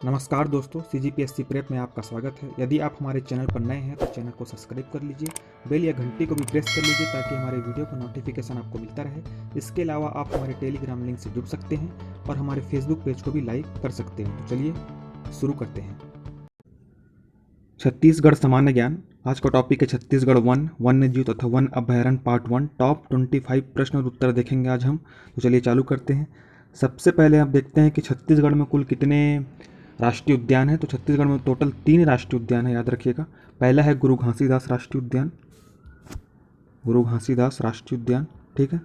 नमस्कार दोस्तों, CGPSC prep में आपका स्वागत है। यदि आप हमारे चैनल पर नए हैं तो चैनल को सब्सक्राइब कर लीजिए, बेल या घंटी को भी प्रेस कर लीजिए ताकि हमारे वीडियो का नोटिफिकेशन आपको मिलता रहे। इसके अलावा आप हमारे टेलीग्राम लिंक से जुड़ सकते हैं और हमारे फेसबुक पेज को भी लाइक कर सकते हैं। तो चलिए शुरू करते हैं। छत्तीसगढ़ सामान्य ज्ञान। आज का टॉपिक है छत्तीसगढ़ वन, वन्य जीव तथा वन अभयारण्य पार्ट 1। टॉप 25 प्रश्न और उत्तर देखेंगे आज हम। तो चलिए चालू करते हैं। सबसे पहले आप देखते हैं कि छत्तीसगढ़ में कुल कितने राष्ट्रीय उद्यान है। तो छत्तीसगढ़ में टोटल 3 राष्ट्रीय उद्यान है, याद रखिएगा। पहला है गुरु घासीदास राष्ट्रीय उद्यान, गुरु घासीदास राष्ट्रीय उद्यान, ठीक है।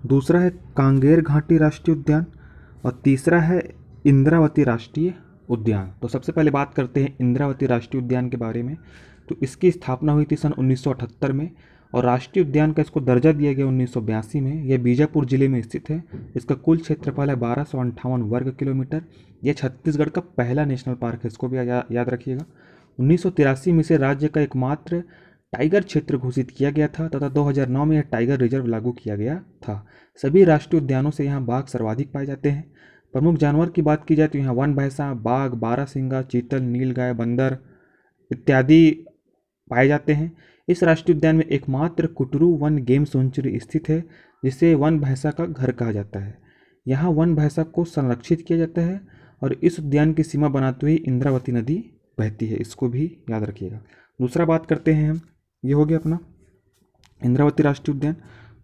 दूसरा है कांगेर घाटी राष्ट्रीय उद्यान और तीसरा है इंद्रावती राष्ट्रीय उद्यान। तो सबसे पहले बात करते हैं इंद्रावती राष्ट्रीय उद्यान के बारे में। तो इसकी स्थापना हुई थी सन 1978 में और राष्ट्रीय उद्यान का इसको दर्जा दिया गया 1982 में। यह बीजापुर जिले में स्थित है। इसका कुल क्षेत्रफल है 1258 वर्ग किलोमीटर। यह छत्तीसगढ़ का पहला नेशनल पार्क है, इसको भी याद रखिएगा। 1983 में से राज्य का एकमात्र टाइगर क्षेत्र घोषित किया गया था तथा 2009 में यह टाइगर रिजर्व लागू किया गया था। सभी राष्ट्रीय उद्यानों से यहाँ बाघ सर्वाधिक पाए जाते हैं। प्रमुख जानवर की बात की जाए तो यहाँ वन भैंसा, बाघ, बारहसिंगा, चीतल, नीलगाय, बंदर इत्यादि पाए जाते हैं। इस राष्ट्रीय उद्यान में एकमात्र कुटरू वन गेम सेंचुरी स्थित है, जिसे वन भैंसा का घर कहा जाता है। यहाँ वन भैंसा को संरक्षित किया जाता है और इस उद्यान की सीमा बनाते हुए इंद्रावती नदी बहती है, इसको भी याद रखिएगा। दूसरा बात करते हैं हम, ये हो गया अपना इंद्रावती राष्ट्रीय उद्यान।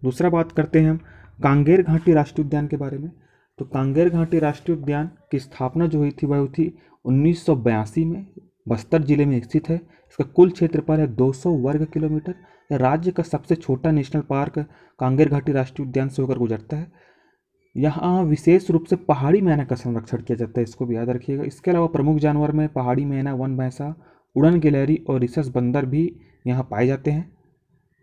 दूसरा बात करते हैं हम कांगेर घाटी राष्ट्रीय उद्यान के बारे में। तो कांगेर घाटी राष्ट्रीय उद्यान की स्थापना जो हुई थी वह हुई थी 1982 में। बस्तर जिले में स्थित है। इसका कुल क्षेत्रफल है 200 वर्ग किलोमीटर। यह राज्य का सबसे छोटा नेशनल पार्क कांगेर घाटी राष्ट्रीय उद्यान से होकर गुजरता है। यहाँ विशेष रूप से पहाड़ी मैना का संरक्षण किया जाता है, इसको भी याद रखिएगा। इसके अलावा प्रमुख जानवर में पहाड़ी मैना, वन भैंसा, उड़न गिलहरी और रिसस बंदर भी यहाँ पाए जाते हैं,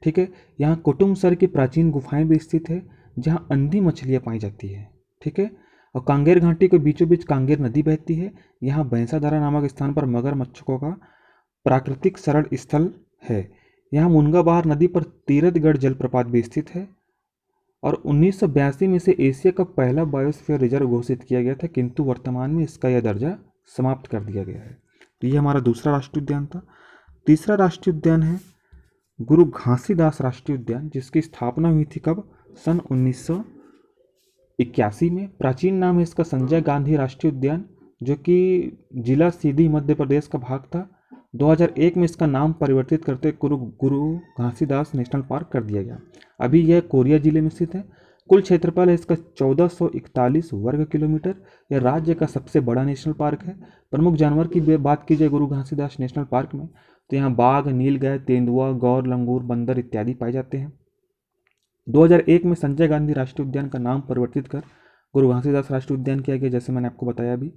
ठीक है। यहाँ कुटुमसर की प्राचीन गुफाएं भी स्थित है जहाँ अंधी मछलियाँ पाई जाती है, ठीक है। और कांगेर घाटी के बीचों बीच कांगेर नदी बहती है। यहाँ बैंसाधारा नामक स्थान पर मगरमच्छों का प्राकृतिक शरण स्थल है। यहाँ मुनगाबहार नदी पर तीरथगढ़ जलप्रपात भी स्थित है। और 1982 में से एशिया का पहला बायोस्फीयर रिजर्व घोषित किया गया था, किंतु वर्तमान में इसका यह दर्जा समाप्त कर दिया गया है। तो ये हमारा दूसरा राष्ट्रीय उद्यान था। तीसरा राष्ट्रीय उद्यान है गुरु घासीदास राष्ट्रीय उद्यान, जिसकी स्थापना हुई थी कब? सन 1981 में। प्राचीन नाम है इसका संजय गांधी राष्ट्रीय उद्यान, जो कि जिला सीधी मध्य प्रदेश का भाग था। 2001 में इसका नाम परिवर्तित करते गुरु घासीदास नेशनल पार्क कर दिया गया। अभी यह कोरिया जिले में स्थित है। कुल क्षेत्रफल है इसका 1441 वर्ग किलोमीटर। यह राज्य का सबसे बड़ा नेशनल पार्क है। प्रमुख जानवर की बात की जाए गुरु घासीदास नेशनल पार्क में तो यहाँ बाघ, नीलगाय, तेंदुआ, गौर, लंगूर, बंदर इत्यादि पाए जाते हैं। 2001 में संजय गांधी राष्ट्रीय उद्यान का नाम परिवर्तित कर गुरु घासीदास राष्ट्रीय उद्यान किया गया, जैसे मैंने आपको बताया अभी।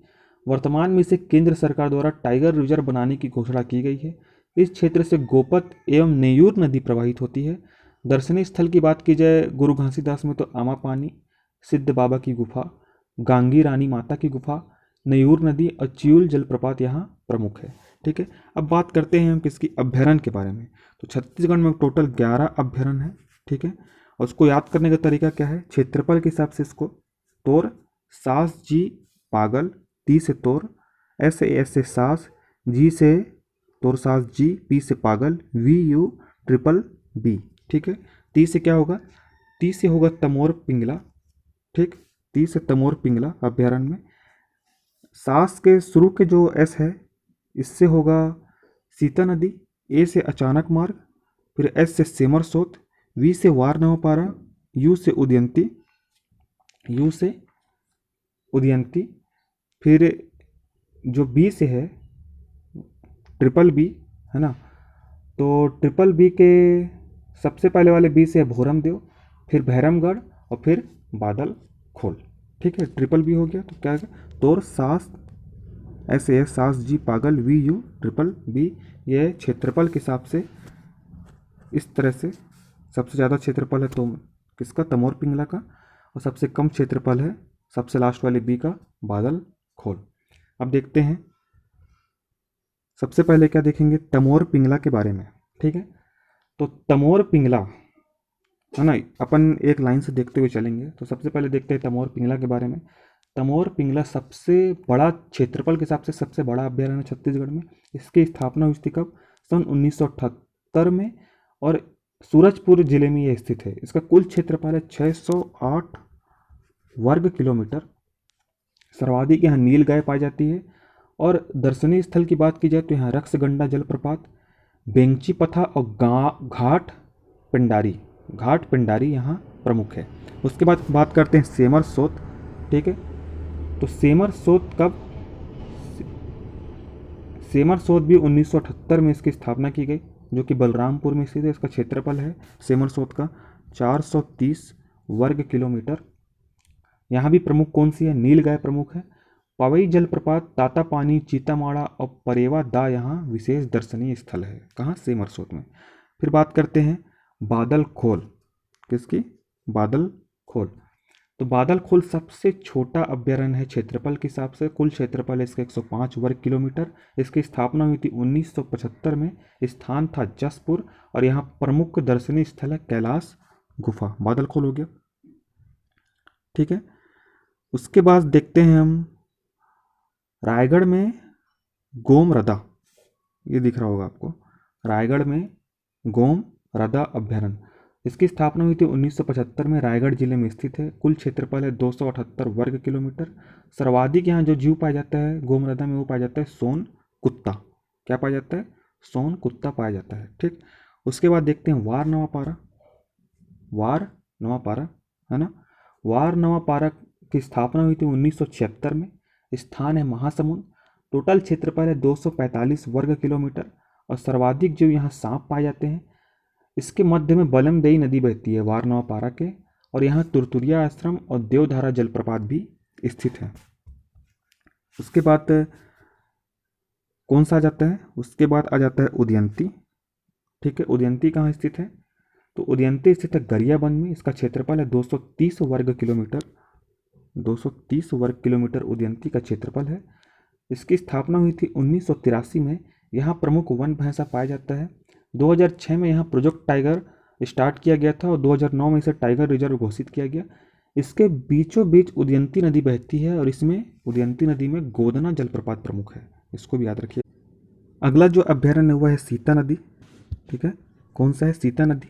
वर्तमान में इसे केंद्र सरकार द्वारा टाइगर रिजर्व बनाने की घोषणा की गई है। इस क्षेत्र से गोपत एवं नेयूर नदी प्रवाहित होती है। दर्शनीय स्थल की बात की जाए गुरु घासीदास में तो आमापानी, सिद्ध बाबा की गुफा, गांगी रानी माता की गुफा, नेयूर नदी और चियूल जलप्रपात यहाँ प्रमुख है, ठीक है। अब बात करते हैं हम किसकी अभ्यारण्य के बारे में। तो छत्तीसगढ़ में टोटल 11 अभ्यारण्य है, ठीक है। और उसको याद करने का तरीका क्या है? क्षेत्रफल के हिसाब से इसको तोर, सास, जी, पागल, ती से तोर, एस से सास, जी से तोर सास जी, पी से पागल, वी यू ट्रिपल बी, ठीक है। ती से क्या होगा? ती से होगा तमोर पिंगला, ठीक। ती से तमोर पिंगला अभ्यारण्य में। सास के शुरू के जो एस है इससे होगा सीता नदी, ए से अचानक मार्ग, फिर एस से सेमर सोत, वी से वार नवपारा, यू से उदयंती, यू से उदयंती, फिर जो बी से है ट्रिपल बी, है ना। तो ट्रिपल बी के सबसे पहले वाले बी से है भोरमदेव, फिर भैरमगढ़ और फिर बादल खोल, ठीक है। ट्रिपल बी हो गया। तो क्या है? तोर, सास, ऐसे है सास, जी, पागल, वी, यू, ट्रिपल बी। ये क्षेत्रफल के हिसाब से इस तरह से सबसे ज़्यादा क्षेत्रफल है तो किसका? तमोर पिंगला का। और सबसे कम क्षेत्रफल है सबसे लास्ट वाले बी का, बादल खोल। अब देखते हैं, सबसे पहले क्या देखेंगे? तमोर पिंगला के बारे में, ठीक है। तो तमोर पिंगला, है ना, अपन एक लाइन से देखते हुए चलेंगे। तो सबसे पहले देखते हैं तमोर पिंगला के बारे में। तमोर पिंगला सबसे बड़ा क्षेत्रफल के हिसाब से सबसे बड़ा अभ्यारण्य है छत्तीसगढ़ में। इसकी स्थापना हुई थी कब? सन 1978 में, और सूरजपुर जिले में ये स्थित है। इसका कुल क्षेत्रफल है 608 वर्ग किलोमीटर। सर्वाधिक यहाँ नील गाय पाई जाती है। और दर्शनीय स्थल की बात की जाए तो यहाँ रक्सगंडा जलप्रपात, बेंची पथा और घाट पिंडारी यहाँ प्रमुख है। उसके बाद बात करते हैं सेमर सोत। ठीक है, तो सेमर सोत कब? सेमर सोत भी 1978 में इसकी स्थापना की गई, जो कि बलरामपुर में स्थित है। इसका क्षेत्रफल है सेमर सोत का 430 वर्ग किलोमीटर। यहाँ भी प्रमुख कौन सी है? नीलगाय प्रमुख है। पवई जलप्रपात, तातापानी, चीतामाड़ा और परेवा दा यहाँ विशेष दर्शनीय स्थल है। कहाँ? सेमर सोत में। फिर बात करते हैं बादल खोल। किसकी? बादल खोल। तो बादल खोल सबसे छोटा अभ्यारण्य है क्षेत्रफल के हिसाब से। कुल क्षेत्रफल है इसका 105 वर्ग किलोमीटर। इसकी स्थापना हुई थी 1975 में। स्थान था जसपुर, और यहाँ प्रमुख दर्शनीय स्थल है कैलाश गुफा। बादल खोल हो गया। ठीक है, उसके बाद देखते हैं हम रायगढ़ में गोम रदा। ये दिख रहा होगा आपको, रायगढ़ में गोम रदा अभ्यारण्य। इसकी स्थापना हुई थी 1975 में। रायगढ़ जिले में स्थित है। कुल क्षेत्रफल है 278 वर्ग किलोमीटर। सर्वाधिक यहाँ जो जीव पाया जाता है गोम रदा में, वो पाया जाता है सोन कुत्ता। क्या पाया जाता है? सोन कुत्ता पाया जाता है। ठीक, उसके बाद देखते हैं वार नवापारा। वार नवापारा है ना, वार नवापारा की स्थापना हुई थी 1976 में। स्थान है महासमुंद। टोटल क्षेत्रफल है 245 वर्ग किलोमीटर, और सर्वाधिक जो यहाँ सांप पाए जाते हैं। इसके मध्य में बलमदेई नदी बहती है वार नवापारा के, और यहाँ तुरतुरिया आश्रम और देवधारा जलप्रपात भी स्थित है। उसके बाद कौन सा आ जाता है? उसके बाद आ जाता है उदयंती। ठीक है, उदयंती कहाँ स्थित है? तो उदयंती स्थित है गरियाबंद में। इसका क्षेत्रफल है 230 वर्ग किलोमीटर। 230 वर्ग किलोमीटर उदयंती का क्षेत्रफल है। इसकी स्थापना हुई थी 1983 में। यहाँ प्रमुख वन भैंसा पाया जाता है। 2006 में यहाँ प्रोजेक्ट टाइगर स्टार्ट किया गया था, और 2009 में इसे टाइगर रिजर्व घोषित किया गया। इसके बीचों बीच उदयंती नदी बहती है, और इसमें उदयंती नदी में गोदना जलप्रपात प्रमुख है। इसको भी याद रखिए। अगला जो अभ्यारण्य हुआ है सीता नदी। ठीक है, कौन सा है? सीता नदी।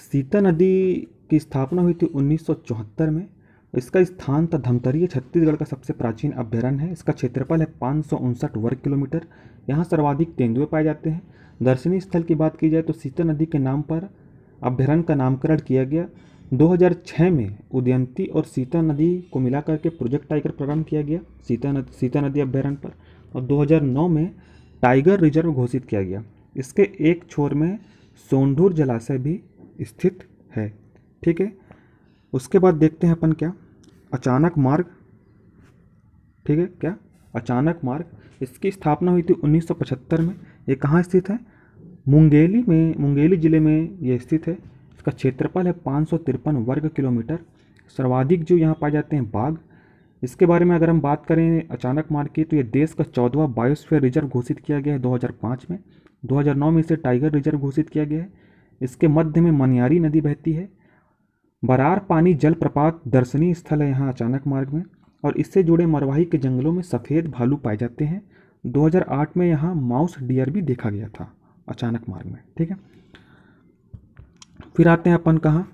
सीता नदी की स्थापना हुई थी 1974 में। इसका स्थान था धमतरी। छत्तीसगढ़ का सबसे प्राचीन अभ्यारण्य है। इसका क्षेत्रफल है 559 वर्ग किलोमीटर। यहाँ सर्वाधिक तेंदुए पाए जाते हैं। दर्शनीय स्थल की बात की जाए तो सीता नदी के नाम पर अभ्यारण्य का नामकरण किया गया। 2006 में उदयंती और सीता नदी को मिलाकर के प्रोजेक्ट टाइगर प्रारंभ किया गया सीता नदी अभ्यारण्य पर, और 2009 में टाइगर रिजर्व घोषित किया गया। इसके एक छोर में सोंढूर जलाशय भी स्थित है। ठीक है, उसके बाद देखते हैं अपन क्या, अचानक मार्ग। ठीक है, क्या? अचानक मार्ग। इसकी स्थापना हुई थी 1975 में। ये कहाँ स्थित है? मुंगेली में, मुंगेली जिले में ये स्थित है। इसका क्षेत्रफल है 553 वर्ग किलोमीटर। सर्वाधिक जो यहाँ पाए जाते हैं बाघ। इसके बारे में अगर हम बात करें अचानक मार्ग की, तो ये देश का 14वां बायोस्फीयर रिजर्व घोषित किया गया है 2005 में। 2009 में इसे टाइगर रिजर्व घोषित किया गया है। इसके मध्य में मनियारी नदी बहती है। बरार पानी जलप्रपात दर्शनीय स्थल है यहाँ अचानक मार्ग में, और इससे जुड़े मरवाही के जंगलों में सफ़ेद भालू पाए जाते हैं। 2008 में यहाँ माउस डियर भी देखा गया था अचानक मार्ग में। ठीक है, फिर आते हैं अपन कहाँ?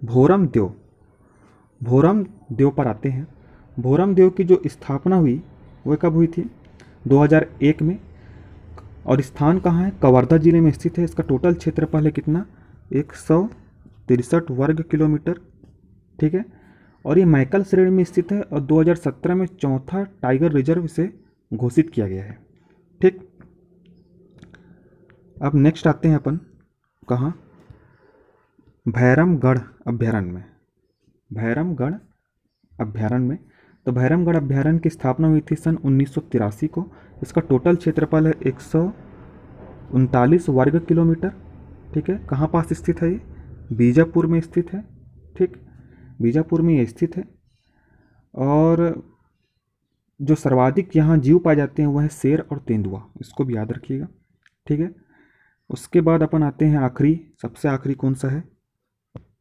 भोरम देव। भोरम देव पर आते हैं। भोरम देव की जो स्थापना हुई वह कब हुई थी? 2001 में। और स्थान कहाँ है? कवर्धा जिले में स्थित है। इसका टोटल क्षेत्रफल है कितना? 163 वर्ग किलोमीटर। ठीक है, और ये मैकल श्रेणी में स्थित है, और 2017 में चौथा टाइगर रिजर्व से घोषित किया गया है। ठीक, अब नेक्स्ट आते हैं अपन कहाँ? भैरमगढ़ अभ्यारण्य में। भैरमगढ़ अभ्यारण्य में, तो भैरमगढ़ अभ्यारण्य की स्थापना हुई थी सन 1983 को। इसका टोटल क्षेत्रफल है 139 वर्ग किलोमीटर। ठीक है, कहाँ पास स्थित है ये? बीजापुर में स्थित है। ठीक, बीजापुर में ये स्थित है। और जो सर्वाधिक यहाँ जीव पाए जाते हैं वह है शेर और तेंदुआ। इसको भी याद रखिएगा। ठीक है, उसके बाद अपन आते हैं आखिरी, सबसे आखिरी कौन सा है?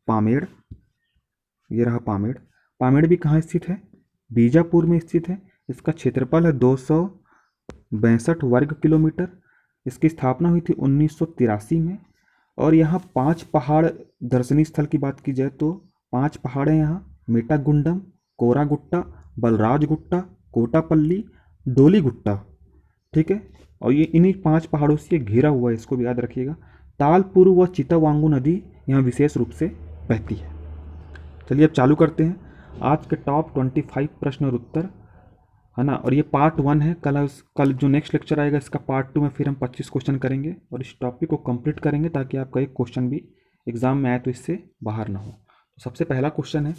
पामेड़। ये रहा पामेड़। पामेड़ भी कहाँ स्थित है? बीजापुर में स्थित है। इसका क्षेत्रफल है 262 वर्ग किलोमीटर। इसकी स्थापना हुई थी 1983 में। और यहाँ 5 पहाड़, दर्शनीय स्थल की बात की जाए तो 5 पहाड़ हैं यहाँ: मेटागुंडम, कोरागुट्टा, बलराज गुट्टा, कोटापल्ली, डोली गुट्टा। ठीक है, और ये इन्हीं 5 पहाड़ों से ये घिरा हुआ है, इसको भी याद रखिएगा। तालपुर व चितावांगू नदी यहाँ विशेष रूप से बहती है। चलिए अब चालू करते हैं आज के टॉप 25 प्रश्न और उत्तर, है ना। और ये पार्ट 1 है। कल जो नेक्स्ट लेक्चर आएगा इसका पार्ट 2 में फिर हम 25 क्वेश्चन करेंगे और इस टॉपिक को कंप्लीट करेंगे ताकि आपका एक क्वेश्चन भी एग्जाम में आए तो इससे बाहर ना हो। तो सबसे पहला क्वेश्चन है,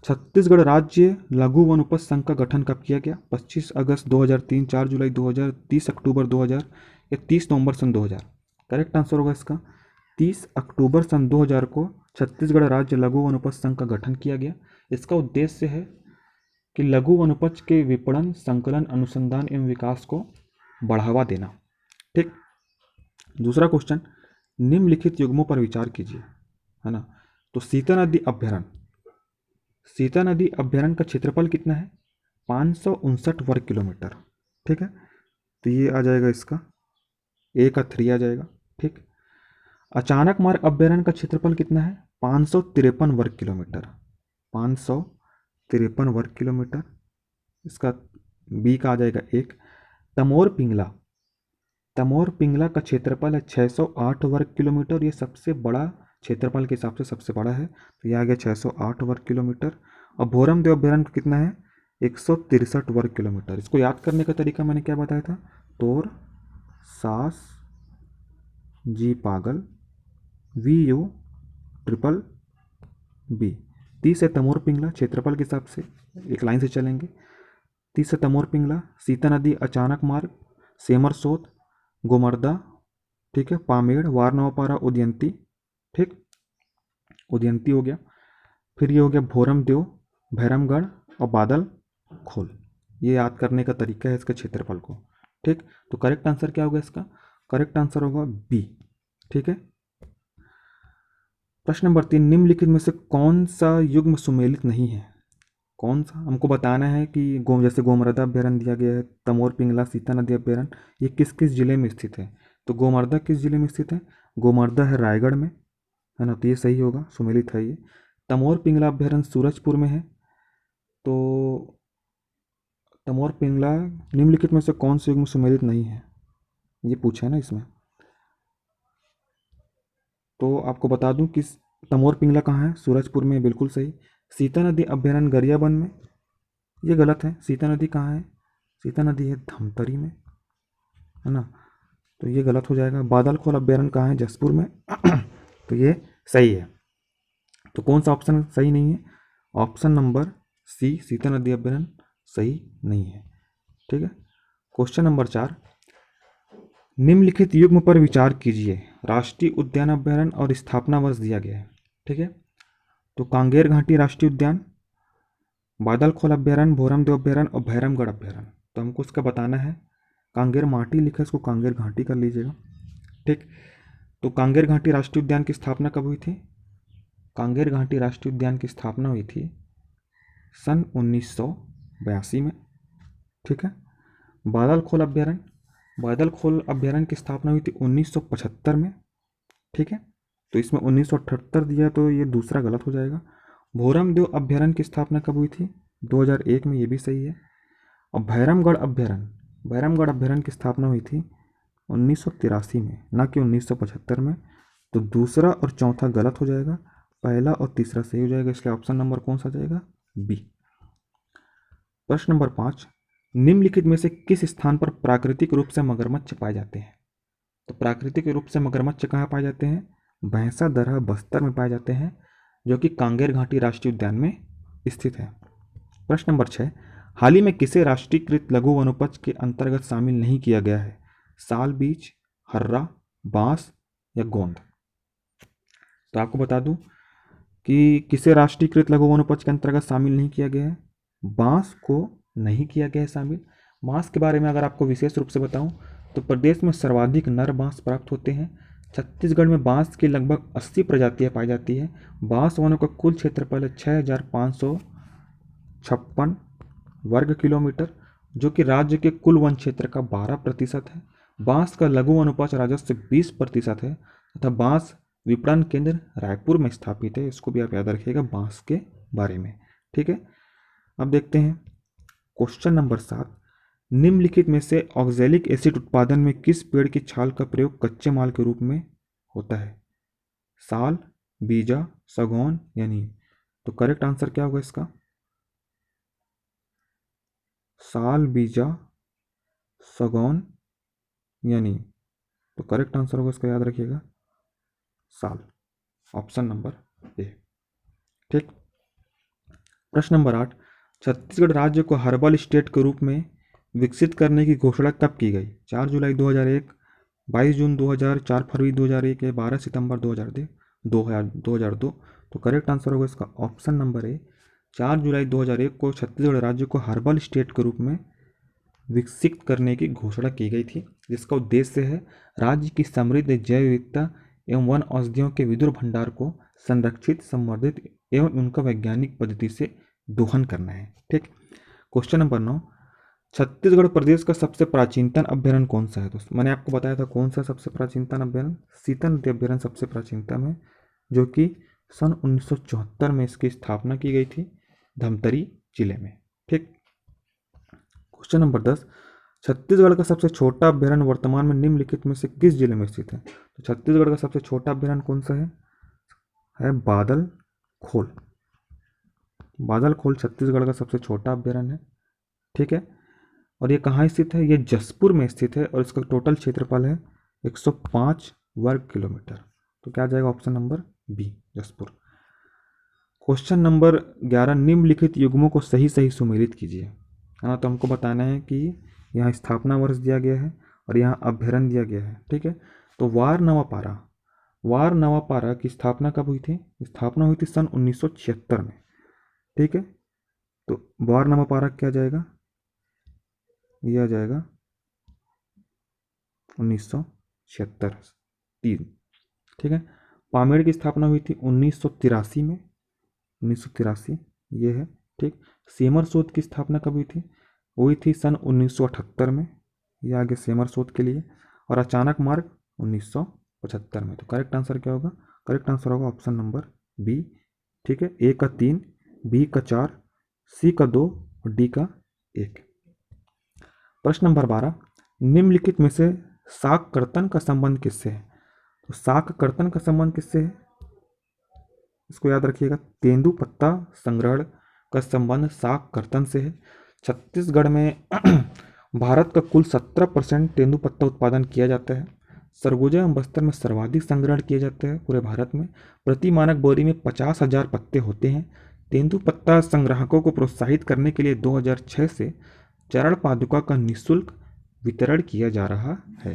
छत्तीसगढ़ राज्य लघु वनोपज संघ का गठन कब किया गया? 25 अगस्त 2003, 4 जुलाई 2000, 30 अक्टूबर 2000 या 30 नवंबर सन 2000? करेक्ट आंसर होगा इसका 30 अक्टूबर सन 2000 को छत्तीसगढ़ राज्य लघु वनोपज संघ का गठन किया गया। इसका उद्देश्य है कि लघु वनोपज के विपणन, संकलन, अनुसंधान एवं विकास को बढ़ावा देना। ठीक। दूसरा क्वेश्चन, निम्नलिखित युग्मों पर विचार कीजिए, है ना। तो सीता नदी अभ्यारण्य, सीता नदी अभ्यारण्य का क्षेत्रफल कितना है? 559 वर्ग किलोमीटर। ठीक है, तो ये आ जाएगा इसका ए का 3 आ जाएगा। ठीक। अचानक मार्ग अभ्यारण्य का क्षेत्रफल कितना है? 553 वर्ग किलोमीटर। 553 वर्ग किलोमीटर, इसका बी का आ जाएगा 1। तमोर पिंगला, तमोर पिंगला का क्षेत्रफल है 608 वर्ग किलोमीटर। ये सबसे बड़ा क्षेत्रफल के हिसाब से सबसे बड़ा है, तो यह आ गया 608 वर्ग किलोमीटर। और भोरम देव अभ्यारण्य कितना है? 163 वर्ग किलोमीटर। इसको याद करने का तरीका मैंने क्या बताया था? तोर सास जी पागल VU ट्रिपल बी। 30 है तमोर पिंगला, क्षेत्रफल के हिसाब से एक लाइन से चलेंगे। 30 है तमोर पिंगला, सीता नदी अचानक मार्ग, सेमरसोत, गोमर्दा, ठीक है, पामेड़, वारनवापारा, उदयंती। ठीक, उदयंती हो गया। फिर ये हो गया भोरम देव, भैरमगढ़ और बादल खोल। ये याद करने का तरीका है इसके क्षेत्रफल को। ठीक, तो करेक्ट आंसर क्या होगा इसका? करेक्ट आंसर होगा बी। ठीक है। प्रश्न नंबर 3, निम्नलिखित में से कौन सा युग्म सुमेलित नहीं है? कौन सा हमको बताना है कि जैसे गोमर्दा अभ्यारण्य दिया गया है, तमोर पिंगला, सीता नदी अभ्यारण्य, ये किस किस जिले में स्थित है? तो गोमर्दा किस जिले में स्थित है? गोमर्दा है रायगढ़ में, है ना, तो ये सही होगा, सुमेलित है ये। तमोर पिंगला अभ्यारण्य सूरजपुर में है। तो तमोर पिंगला निम्नलिखित में से कौन से युग्म सुमेलित नहीं है, ये पूछा है ना इसमें। तो आपको बता दूं कि तमोर पिंगला कहाँ है? सूरजपुर में, बिल्कुल सही। सीता नदी अभ्यारण्य गरियाबंद में, ये गलत है। सीता नदी कहाँ है? सीता नदी है धमतरी में, है ना, तो ये गलत हो जाएगा। बादल खोल अभ्यारण्य कहाँ है? जसपुर में तो ये सही है। तो कौन सा ऑप्शन सही नहीं है? ऑप्शन नंबर सी, सीता नदी अभ्यारण्य सही नहीं है। ठीक है। क्वेश्चन नंबर 4, निम्नलिखित युग्म पर विचार कीजिए। राष्ट्रीय उद्यान अभ्यारण्य और स्थापना वर्ष दिया गया है। ठीक है, तो कांगेर घाटी राष्ट्रीय उद्यान, बादल खोल अभ्यारण्य, भोरमदेव अभ्यारण्य और भैरमगढ़ अभ्यारण्य। तो हमको इसका बताना है। कांगेर माटी लिखा है, इसको कांगेर घाटी कर लीजिएगा। ठीक, तो कांगेर घाटी राष्ट्रीय उद्यान की स्थापना कब हुई थी? कांगेर घाटी राष्ट्रीय उद्यान की स्थापना हुई थी सन 1982 में। ठीक है। बादल खोल अभ्यारण्य, बादल खोल अभ्यारण्य की स्थापना हुई थी 1975 में। ठीक है, तो इसमें 1978 दिया तो ये दूसरा गलत हो जाएगा। भोरमदेव अभ्यारण्य की स्थापना कब हुई थी? 2001 में, ये भी सही है। और भैरमगढ़ अभ्यारण्य, भैरमगढ़ अभ्यारण्य की स्थापना हुई थी 1983 में, ना कि 1975 में। तो दूसरा और चौथा गलत हो जाएगा, पहला और तीसरा सही हो जाएगा। इसलिए ऑप्शन नंबर कौन सा जाएगा? बी। प्रश्न नंबर 5, निम्नलिखित में से किस स्थान पर प्राकृतिक रूप से मगरमच्छ पाए जाते हैं? तो प्राकृतिक रूप से मगरमच्छ कहाँ पाए जाते हैं? भैंसा दरहा बस्तर में पाए जाते हैं, जो कि कांगेर घाटी राष्ट्रीय उद्यान में स्थित है। प्रश्न नंबर 6, हाल ही में किसे राष्ट्रीयकृत लघु वनोपज के अंतर्गत शामिल नहीं किया गया है? साल बीज, हर्रा, बांस या गोंद? तो आपको बता दूं कि किसे राष्ट्रीयकृत लघु वनोपज के अंतर्गत शामिल नहीं किया गया है? बांस को नहीं किया गया है शामिल। बांस के बारे में अगर आपको विशेष रूप से बताऊं तो प्रदेश में सर्वाधिक नर बांस प्राप्त होते हैं। छत्तीसगढ़ में बांस की लगभग 80 प्रजातियां पाई जाती है। बांस वनों का कुल क्षेत्रफल है 6556 वर्ग किलोमीटर, जो कि राज्य के कुल वन क्षेत्र का 12% है। बांस का लघु अनुपात राजस्व 20% है तथा बांस विपणन केंद्र रायपुर में स्थापित है। इसको भी आप याद रखिएगा बांस के बारे में। ठीक है, अब देखते हैं क्वेश्चन नंबर 7। निम्नलिखित में से ऑक्जेलिक एसिड उत्पादन में किस पेड़ की छाल का प्रयोग कच्चे माल के रूप में होता है? साल, बीजा, सागौन या नीम? तो करेक्ट आंसर क्या होगा इसका? साल, बीजा, सागौन या नीम? तो करेक्ट आंसर होगा इसका, याद रखिएगा साल, ऑप्शन नंबर ए। ठीक, प्रश्न नंबर 8। छत्तीसगढ़ राज्य को हर्बल स्टेट के रूप में विकसित करने की घोषणा कब की गई? 4 जुलाई 2001, 22 जून 2000, 4 फरवरी 2001 या 12 सितंबर 2002? तो करेक्ट आंसर होगा इसका ऑप्शन नंबर ए। 4 जुलाई 2001 को छत्तीसगढ़ राज्य को हर्बल स्टेट के रूप में विकसित करने की घोषणा की गई थी, जिसका उद्देश्य है राज्य की समृद्ध जैव विविधता एवं वन औषधियों के विदुर भंडार को संरक्षित, संवर्धित एवं उनका वैज्ञानिक पद्धति से दोहन करना है। ठीक, क्वेश्चन नंबर 9। छत्तीसगढ़ प्रदेश का सबसे प्राचीनतम अभ्यारण्य कौन सा है? तो मैंने आपको बताया था कौन सा सबसे प्राचीनतम अभ्यारण्य, सीता नदी अभ्यारण्य सबसे प्राचीनतम है, जो कि सन 1974 में इसकी स्थापना की गई थी धमतरी जिले में। ठीक, क्वेश्चन नंबर 10। छत्तीसगढ़ का सबसे छोटा अभ्यारण्य वर्तमान में निम्नलिखित में से किस जिले में स्थित है? तो छत्तीसगढ़ का सबसे छोटा अभ्यारण्य कौन सा है बादल खोल। बादल खोल छत्तीसगढ़ का सबसे छोटा अभ्यारण्य है। ठीक है, और ये कहाँ स्थित है? ये जसपुर में स्थित है और इसका टोटल क्षेत्रफल है 105 वर्ग किलोमीटर। तो क्या आ जाएगा? Option number B, Jaspur. Question number 11। निम्नलिखित युग्मों को सही सही सुमेलित कीजिए, है ना। तो हमको बताना है कि यहाँ स्थापना वर्ष दिया गया है और यहाँ अभ्यारण्य दिया गया है। ठीक है, तो वार नवापारा की स्थापना कब हुई थी? स्थापना हुई थी सन 1976 में। ठीक है, तो वार नवापारा क्या जाएगा? यह आ जाएगा 1976 3। ठीक है, पामेड़ की स्थापना हुई थी 1983 में, 1983 ये है। ठीक, सेमर सोत की स्थापना कब हुई थी सन 1978 में, ये आगे सेमर सोत के लिए। और अचानक मार्ग 1975 में। तो करेक्ट आंसर क्या होगा? करेक्ट आंसर होगा ऑप्शन नंबर बी। ठीक है, ए का 3, बी का 4, सी का 2 और डी का 1। प्रश्न नंबर 12। निम्नलिखित में से शाक कर्तन का संबंध किससे है? तो शाक कर्तन का संबंध किससे है? इसको याद रखिएगा, तेंदुपत्ता संग्रहण का संबंध शाक कर्तन से है। छत्तीसगढ़ में भारत का कुल 17% तेंदुपत्ता उत्पादन किया जाता है। सरगुजा एवं बस्तर में सर्वाधिक संग्रहण किए जाते हैं पूरे भारत में। प्रति मानक बोरी में 50,000 पत्ते होते हैं। तेंदुपत्ता संग्राहकों को प्रोत्साहित करने के लिए 2006 से चरण पादुका का निःशुल्क वितरण किया जा रहा है।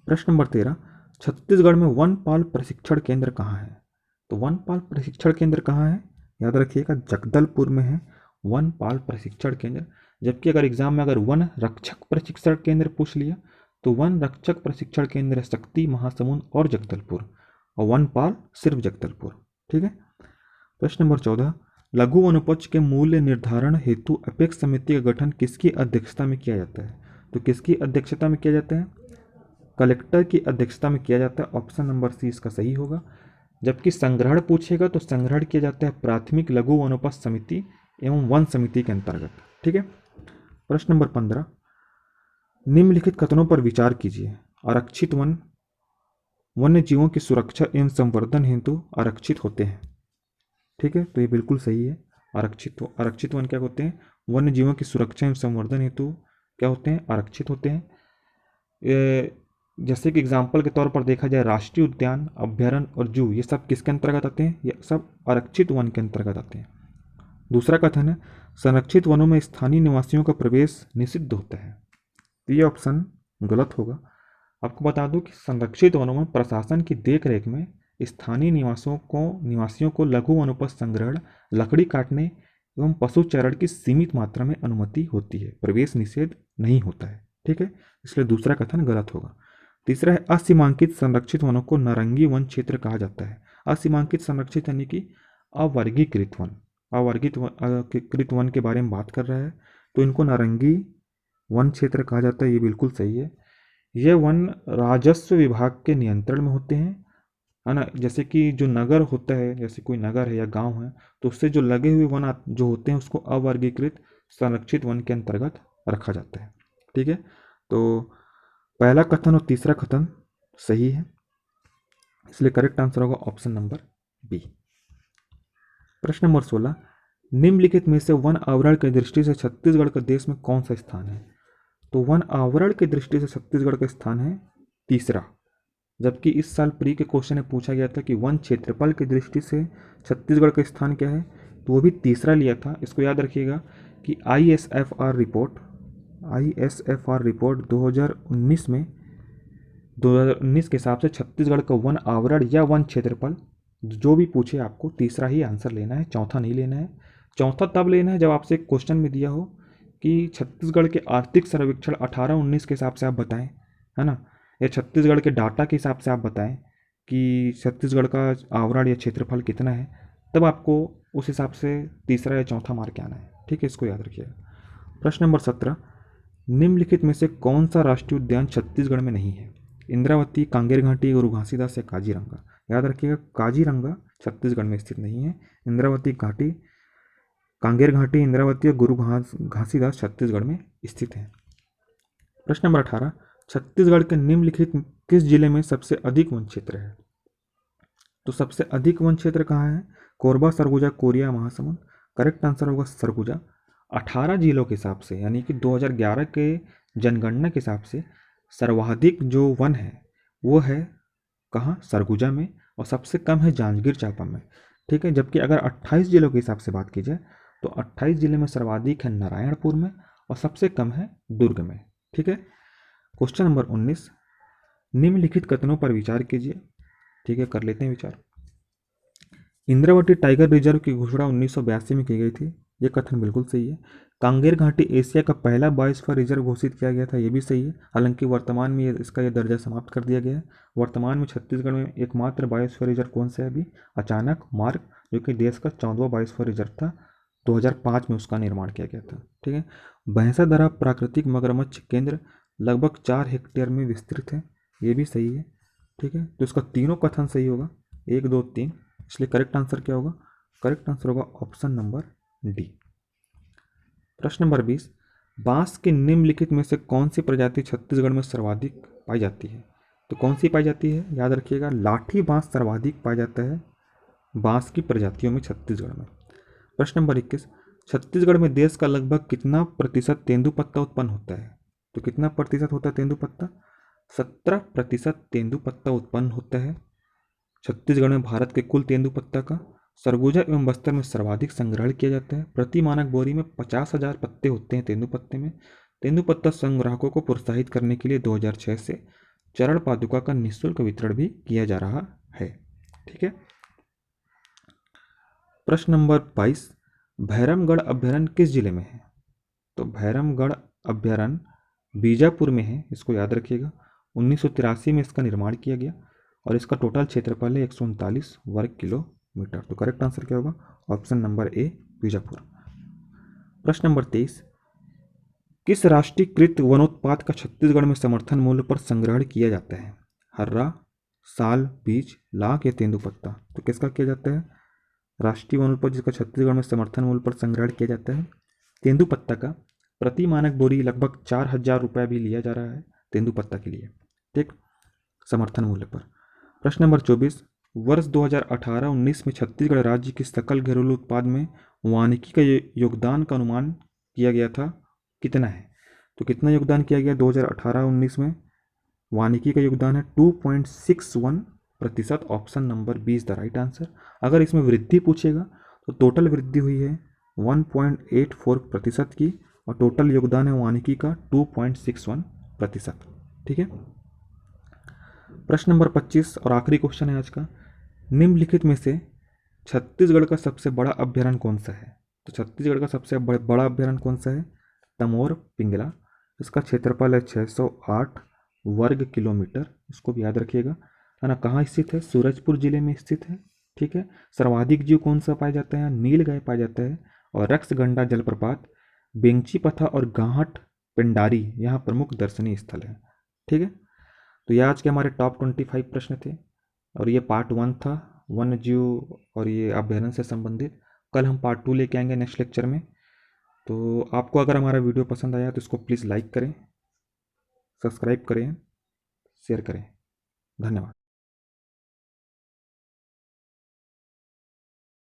प्रश्न नंबर 13। छत्तीसगढ़ में वनपाल प्रशिक्षण केंद्र कहाँ है? तो वनपाल प्रशिक्षण केंद्र कहाँ है? याद रखिएगा जगदलपुर में है वनपाल प्रशिक्षण केंद्र। जबकि अगर एग्जाम में अगर वन रक्षक प्रशिक्षण केंद्र पूछ लिया तो वन रक्षक प्रशिक्षण केंद्र शक्ति, महासमुंद और जगदलपुर, और वनपाल सिर्फ जगदलपुर। ठीक है, प्रश्न नंबर 14। लघु वनोपज के मूल्य निर्धारण हेतु अपेक्स समिति का गठन किसकी अध्यक्षता में किया जाता है? तो किसकी अध्यक्षता में किया जाता है? कलेक्टर की अध्यक्षता में किया जाता है। ऑप्शन नंबर सी इसका सही होगा। जबकि संग्रहण पूछेगा तो संग्रहण किया जाता है प्राथमिक लघु वनोपज समिति एवं वन समिति के अंतर्गत। ठीक है, प्रश्न नंबर 15। निम्नलिखित कथनों पर विचार कीजिए। आरक्षित वन वन्य जीवों की सुरक्षा एवं संवर्धन हेतु आरक्षित होते हैं। ठीक है, तो ये बिल्कुल सही है। आरक्षित वन क्या होते हैं? वन्य जीवों की सुरक्षा एवं संवर्धन हेतु क्या होते हैं? आरक्षित होते हैं। जैसे कि एग्जाम्पल के तौर पर देखा जाए, राष्ट्रीय उद्यान, अभ्यारण्य और जू, ये सब किसके अंतर्गत आते हैं? ये सब आरक्षित वन के अंतर्गत आते हैं। दूसरा कथन है, संरक्षित वनों में स्थानीय निवासियों का प्रवेश निषिद्ध होता है। तो ये ऑप्शन गलत होगा। आपको बता दूं कि संरक्षित वनों में प्रशासन की देखरेख में स्थानीय निवासियों को लघु वनोपज संग्रहण, लकड़ी काटने एवं पशु चरण की सीमित मात्रा में अनुमति होती है, प्रवेश निषेध नहीं होता है। ठीक है, इसलिए दूसरा कथन गलत होगा। तीसरा है, असीमांकित संरक्षित वनों को नारंगी वन क्षेत्र कहा जाता है। असीमांकित संरक्षित यानी कि अवर्गीकृत वन, अवर्गीकृत वन के बारे में बात कर रहा है, तो इनको नारंगी वन क्षेत्र कहा जाता है। ये बिल्कुल सही है। ये वन राजस्व विभाग के नियंत्रण में होते हैं, है ना। जैसे कि जो नगर होता है, जैसे कोई नगर है या गांव है, तो उससे जो लगे हुए वन जो होते हैं उसको अवर्गीकृत संरक्षित वन के अंतर्गत रखा जाता है। ठीक है, तो पहला कथन और तीसरा कथन सही है, इसलिए करेक्ट आंसर होगा ऑप्शन नंबर बी। प्रश्न नंबर 16, निम्नलिखित में से वन आवरण की दृष्टि से छत्तीसगढ़ का देश में कौन सा स्थान है? तो वन आवरण की दृष्टि से छत्तीसगढ़ का स्थान है तीसरा, जबकि इस साल प्री के क्वेश्चन में पूछा गया था कि वन क्षेत्रफल की दृष्टि से छत्तीसगढ़ का स्थान क्या है, तो वो भी तीसरा लिया था। इसको याद रखिएगा कि ISFR रिपोर्ट 2019 के हिसाब से छत्तीसगढ़ का वन आवरण या वन क्षेत्रफल जो भी पूछे आपको तीसरा ही आंसर लेना है, चौथा नहीं लेना है। चौथा तब लेना है जब आपसे क्वेश्चन में दिया हो कि छत्तीसगढ़ के आर्थिक सर्वेक्षण 18-19 के हिसाब से आप बताएं, है ना, या छत्तीसगढ़ के डाटा के हिसाब से आप बताएं कि छत्तीसगढ़ का आवरण या क्षेत्रफल कितना है, तब आपको उस हिसाब से तीसरा या चौथा मार्क आना है। ठीक है, इसको याद रखिएगा। प्रश्न नंबर 17, निम्नलिखित में से कौन सा राष्ट्रीय उद्यान छत्तीसगढ़ में नहीं है? इंद्रावती, कांगेर घाटी, गुरु घासीदास या काजीरंगा? याद रखिएगा, काजीरंगा छत्तीसगढ़ में स्थित नहीं है। इंद्रावती घाटी, कांगेर घाटी, इंद्रावती और गुरु घासीदास छत्तीसगढ़ में स्थित है। प्रश्न नंबर 18, छत्तीसगढ़ के निम्नलिखित किस जिले में सबसे अधिक वन क्षेत्र है? तो सबसे अधिक वन क्षेत्र कहाँ है? Korba, Surguja, Korea, Mahasamund? Correct answer होगा सरगुजा। 18 जिलों के हिसाब से, यानी कि 2011 के जनगणना के हिसाब से सर्वाधिक जो वन है वो है कहाँ? सरगुजा में, और सबसे कम है जांजगीर चांपा में। ठीक है, जबकि अगर 28 जिलों के हिसाब से बात की जाए तो 28 जिले में सर्वाधिक है नारायणपुर में और सबसे कम है दुर्ग में। ठीक है, क्वेश्चन नंबर 19, निम्नलिखित कथनों पर विचार कीजिए। ठीक है, कर लेते हैं विचार। इंद्रावती टाइगर रिजर्व की घोषणा 1982 में की गई थी, ये कथन बिल्कुल सही है। कांगेर घाटी एशिया का पहला बायोस्फीयर रिजर्व घोषित किया गया था, ये भी सही है। हालांकि वर्तमान में इसका यह दर्जा समाप्त कर दिया गया है। वर्तमान में छत्तीसगढ़ में एकमात्र बायोस्फीयर रिजर्व कौन सा है अभी? अचानक मार्ग, जो कि देश का 14वां बायोस्फीयर रिजर्व था, 2005 में उसका निर्माण किया गया था। ठीक है, भैंसादरा प्राकृतिक मगरमच्छ केंद्र लगभग 4 हेक्टेयर में विस्तृत है, ये भी सही है। ठीक है, तो इसका तीनों कथन सही होगा, 1, 2, 3, इसलिए करेक्ट आंसर क्या होगा? करेक्ट आंसर होगा ऑप्शन नंबर डी। प्रश्न नंबर 20, बांस के निम्नलिखित में से कौन सी प्रजाति छत्तीसगढ़ में सर्वाधिक पाई जाती है? तो कौन सी पाई जाती है? याद रखिएगा, लाठी बांस सर्वाधिक पाया जाता है बांस की प्रजातियों में छत्तीसगढ़ में। प्रश्न नंबर 21, छत्तीसगढ़ में देश का लगभग कितना प्रतिशत तेंदुपत्ता उत्पन्न होता है? तो कितना प्रतिशत होता है तेंदुपत्ता? 17% तेंदुपत्ता उत्पन्न होता है छत्तीसगढ़ में भारत के कुल तेंदुपत्ता का। सरगुजा एवं बस्तर में सर्वाधिक संग्रहण किया जाता है। प्रति मानक बोरी में 50,000 पत्ते होते हैं तेंदुपत्ते में। तेंदुपत्ता संग्राहकों को प्रोत्साहित करने के लिए 2006 से चरण पादुका का निःशुल्क वितरण भी किया जा रहा है। ठीक है, प्रश्न नंबर 22, भैरमगढ़ अभ्यारण्य किस जिले में है? तो भैरमगढ़ अभ्यारण्य बीजापुर में है, इसको याद रखिएगा। 1983 में इसका निर्माण किया गया और इसका टोटल क्षेत्रफल है 139 वर्ग किलोमीटर। तो करेक्ट आंसर क्या होगा? Option number A, Bijapur. प्रश्न नंबर 23, किस राष्ट्रीयकृत वनोत्पाद का छत्तीसगढ़ में समर्थन मूल्य पर संग्रहण किया जाता है? हर्रा, साल, बीज, लाख या तेंदुपत्ता? तो किसका किया जाता है? राष्ट्रीय वनोत्पाद जिसका छत्तीसगढ़ में समर्थन मूल्य पर संग्रहण किया जाता है, तेंदुपत्ता का। प्रति मानक बोरी लगभग 4,000 रुपये भी लिया जा रहा है तेंदुपत्ता के लिए, ठीक, समर्थन मूल्य पर। प्रश्न नंबर 24, वर्ष 2018-19 में छत्तीसगढ़ राज्य की सकल घरेलू उत्पाद में वानिकी का योगदान का अनुमान किया गया था, कितना है? तो कितना योगदान किया गया 2018-19 में? वानिकी का योगदान है 2.61%। Option number 20 the right answer. अगर इसमें वृद्धि पूछेगा तो टोटल वृद्धि हुई है 1.84% की और टोटल योगदान है वानिकी का 2.61%। ठीक है, प्रश्न नंबर 25 और आखिरी क्वेश्चन है आज का। निम्नलिखित में से छत्तीसगढ़ का सबसे बड़ा अभ्यारण्य कौन सा है? तो छत्तीसगढ़ का सबसे बड़ा अभ्यारण्य कौन सा है? तमोर पिंगला। इसका क्षेत्रफल है 608 वर्ग किलोमीटर, इसको भी याद रखिएगा, है ना। कहाँ स्थित है? सूरजपुर जिले में स्थित है, ठीक है। सर्वाधिक जीव कौन सा पाया जाता है? नीलगाय पाया जाता है। और रक्सगंडा जलप्रपात, बेंचीपथा और गाहट पिंडारी यहाँ प्रमुख दर्शनीय स्थल है। ठीक है। तो ये आज के हमारे टॉप 25 प्रश्न थे और ये पार्ट 1 था, वन्य जीव और ये अभ्यारण्य से संबंधित। कल हम पार्ट 2 लेके आएंगे नेक्स्ट लेक्चर में। तो आपको अगर हमारा वीडियो पसंद आया तो इसको प्लीज़ लाइक करें, सब्सक्राइब करें, शेयर करें। धन्यवाद।